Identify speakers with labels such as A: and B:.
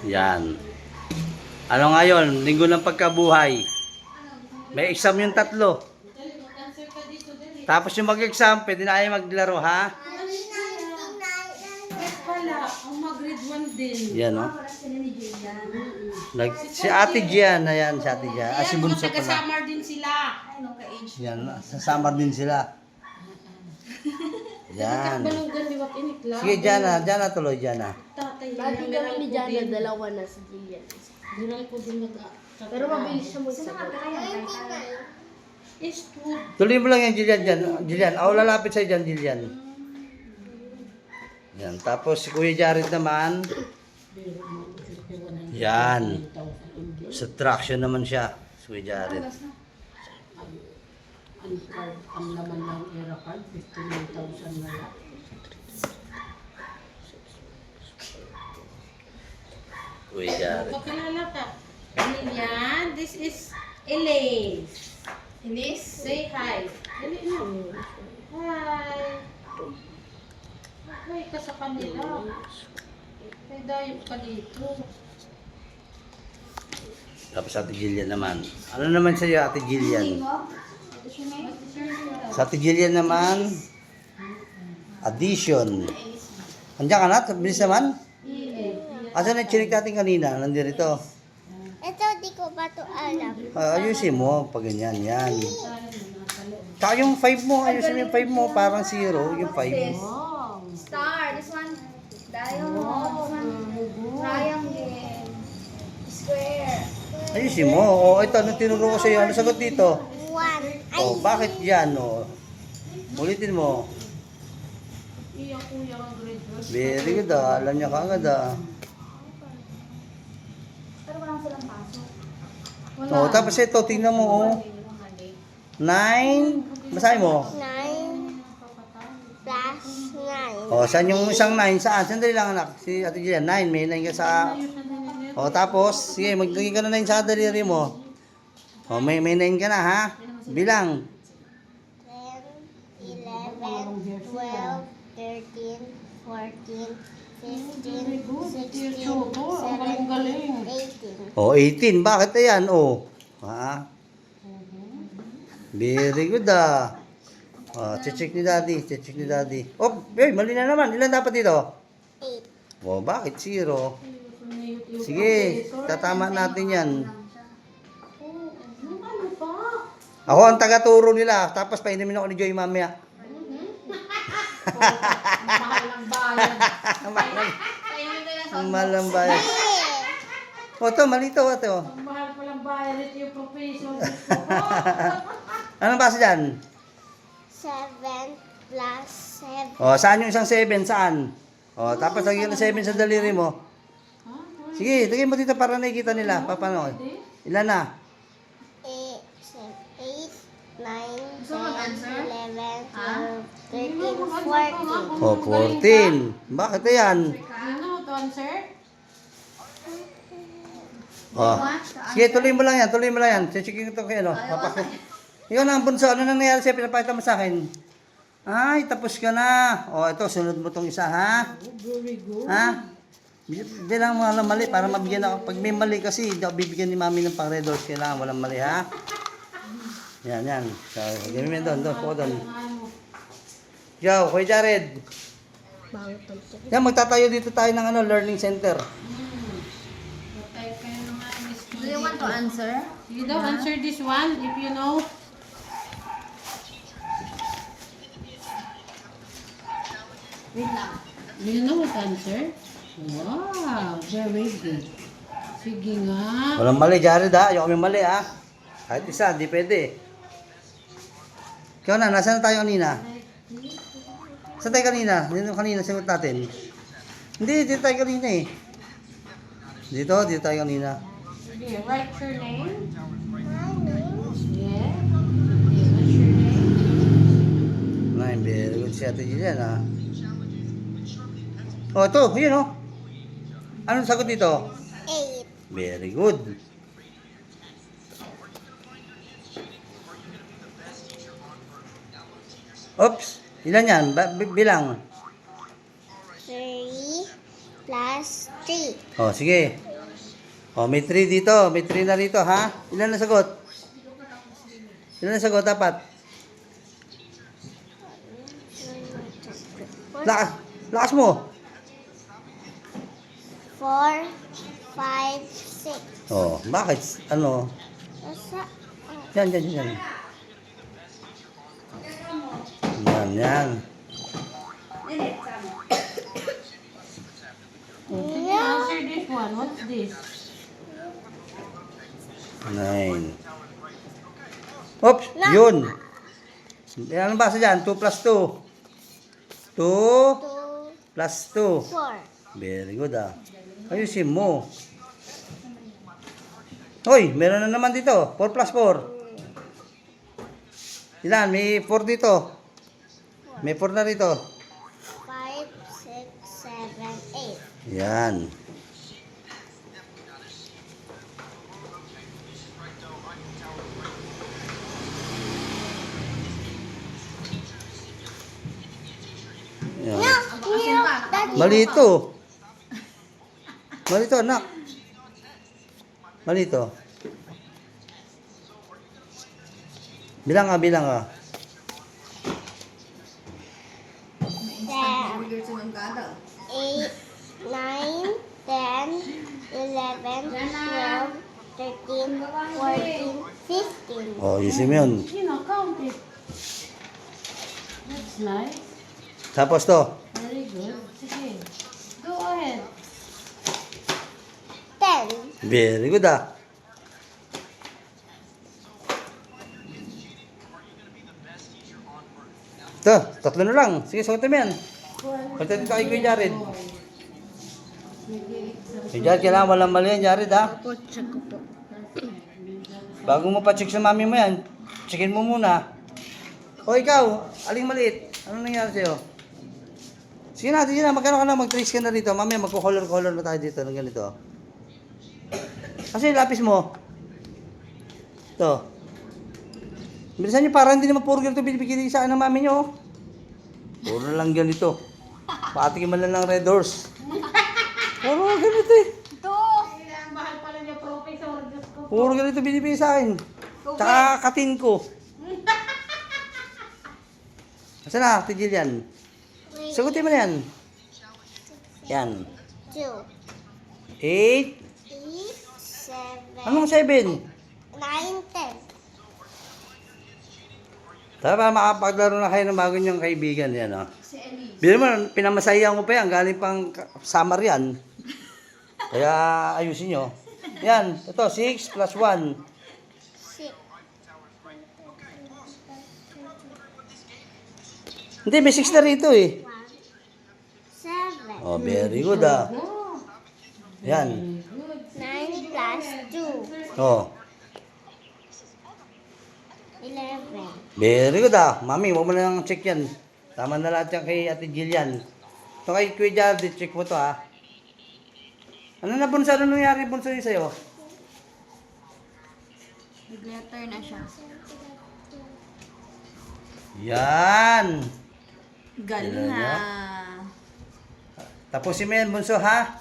A: Yan. Ano ngayon? Linggo ng pagkabuhay. May exam yung tatlo. Tapos yung mag-exam, pwede na kayo maglaro, ha?
B: Wala, ang mag-grade 1 din.
A: Yan, no? Si Ate Gian, ayan, si Ate Gian. Si Bunso pala.
B: Taga-summer din sila.
A: Yan, sa summer din sila. Yan.
B: Balunggan di ba inikla?
A: Sige, Jana tuloy, Jana.
B: Tatay,
C: Dati kami ni Jana, dalawa na si Jillian.
B: Dinan ko din mag
C: Pero mabilis siya magsagot.
B: is good.
A: Tuloy mo lang yan, Jillian. Ako lalapit sa'yo dyan, Jillian. Yan, tapos si Kuya Jared naman. Yan. Subtraction naman siya, si Kuya Jared.
B: Ang laman ng era card, 59,000 na lang.
A: Kuya Jared.
B: Pakilala ka. Lilian, this is Elise. Elise, say hi. Dali na. Hi. Hi ka sa kanila. May dayo ka dito.
A: Tapos Ate Jillian naman. Ano naman sa'yo, Ate Jillian? Sa Ate Jillian naman, addition. Andiyan ka na? Bilis naman? Asan na chinik natin kanina? Nandito.
C: Ito, di ko pa to alam.
A: Ayusin mo, pag ganyan, yan. Tsaka yung 5 mo, ayusin mo yung 5 mo, parang 0, yung 5.
C: Star, this one, diamond, this one, triangle, square.
A: Ayusin mo. O, ito, anong tinuro ko sa'yo? Ano sagot dito?
C: 1.
A: O, bakit yan? O, ulitin mo.
B: Iya kuya ang grade 1.
A: Very good, ah. Alam niya kaagad, ah.
C: Pero walang silang pasok.
A: O, tapos ito, tingnan mo, oh. 9. Basahin mo.
C: 9 plus 9.
A: O, saan yung isang 9? Saan? Sandali lang, anak. Si Ate Gillian, 9. May 9 ka sa... O, tapos, sige, maglagay ka na 9 sa daliri mo. O, may 9 ka na, ha? Bilang.
C: 10, 11, 12, 13, 14, 15, 16, 17, 18.
A: O, 18. Bakit yan? O. Ha? Very good, ah. O, check ni Daddy. Check ni Daddy. Oh, mali na naman. Ilan dapat dito?
C: 8.
A: O, bakit 0? Sige, tatama natin yan. Ako ang taga-turo nila. Tapos painumin ako ni Joy mamaya.
B: Mahal ng bayan.
A: Ang mahal ng bayan. O, ito, mali ito. Ito.
B: Ang mahal pa lang bayan. Ito yung profession.
A: Anong basa dyan?
C: 7 plus 7.
A: O, saan yung isang 7? Saan? O, tapos lagyan ng 7 sa daliri mo. Sige, lagyan mo dito para nakikita nila. Paano? Ilan na?
C: 8, 9, 10, 11, 12, 13, 14.
A: O, 14. Bakit yan?
B: Ano to, answer?
A: O, sige, tuloy mo lang yan. Tuloy mo lang yan. Checking ito kayo, no? Papakit. Ikaw na ang bunso. Ano nangyayari sa'yo? Pinapakita mo sa akin. Ay, tapos ka na. O, ito, sunod mo tong isa, ha?
B: Very good.
A: Ha? Hindi lang mga mali para mabigyan ako. Pag may mali kasi, hindi ako bibigyan ni mami ng pang-red doors. Kailangan walang mali, ha? Yan. So, gawin mo doon. Po doon. Yo, Kuya Jared. Yan, magtatayo dito tayo ng learning center.
B: Type kayo naman, Miss
C: Do you want to answer?
B: You daw answer this one if you know.
C: Wait lang.
B: Do you know what answer? Wow, very good. Sige nga.
A: Walang mali, Jared, ha? Ayaw kami mali, ha? Kahit isa, hindi pwede. Ikaw na, nasaan na tayo kanina? Saan tayo kanina? Dito kanina, sagot natin. Hindi, dito tayo kanina, eh. Dito tayo kanina.
B: Sige, write your name. Yeah. What's your name?
A: Very good si Ate Gillian, ha? O, ito, yun, oh. Anong sagot dito?
C: 8.
A: Very good. Oops, ilan yan? Bilang.
C: 3 plus 3.
A: O, sige. Oh, may 3 dito. May 3 na rito, ha? Ilan na sagot? Ilan na sagot dapat? Lakas, lakas mo.
C: 4, 5, 6.
A: Oh, bakit? Ano?
C: Nasa,
A: Yan, yan, yan. Yan, yan.
B: Sige, answer this one. What's this?
A: 9. Oops, yun. Ano basa dyan? 2 plus 2. 2
C: 2,
A: plus 2.
C: 4.
A: Very good, ah. Ayusin mo. Hoy, meron na naman dito. 4 plus 4. Ilan? May 4 dito. May 4 na rito.
C: 5, 6, 7, 8.
A: Yan. Yan. Mali ito. Mali ito, anak. Mali ito. Bilang ka, bilang ka.
C: 8, 9, 10, 11, 12, 13, 14, 15.
A: Oh, yusin mo yun.
B: You know, count it. That's nice.
A: Tapos to.
B: Very good. Sige. Go ahead.
C: 10.
A: Very good, ah. Ito, 3 na lang. Sige, sagutin mo yan. Pagka dito kay Kuya Jared. Kuya Jared, kailangan walang mali yan, Jared, ha?
C: Po, check ko po.
A: Bago mo pa-check sa mami mo yan, checkin mo muna. O ikaw, aling maliit. Ano nangyari sa'yo? Sige na, magkano ka na, mag-trace ka na dito. Mamaya magko-color-color na tayo dito ng ganito. Kasi lapis mo. Ito. Bilisan nyo, parang hindi naman puro ganito binibigyan sa akin ng mami nyo. Puro na lang ganito. Patikin man lang ng Red Horse. Puro ganito eh.
B: Mahal pala niya, Professor. Diyos ko.
A: Puro ganito binibigay sa akin. Tsaka katin ko. Asa na, tigil yan. Sagutin mo na yan. Yan.
C: 2,
A: 8.
C: 8, 7,
A: Anong 7?
C: 9, 10.
A: Tara, para makapaglaro na kayo ng bago niyong kaibigan yan, oh. Biro mo, pinamasahihan ko pa yan. Galing pang summer yan. Kaya ayusin nyo. Yan, ito, 6 plus 1.
C: 6.
A: Hindi, may 6 na rito eh.
C: 7.
A: Oh, very good, ah.
B: Oh,
A: Yan.
C: 9 plus 2.
A: Oh,
C: 11.
A: very good, ah. Mami, huwag mo na lang check yan. Tama na lahat yan kay Ate Jillian. Ito kay Kuya Jared, check mo to, ah. Ano na, Bunso? Ano nangyari, Bunso, yun sa'yo?
C: Nag-letter na siya.
A: Yan.
C: Galing
A: Tignan
C: ha.
A: Tapusin mo yan, Bunso, ha?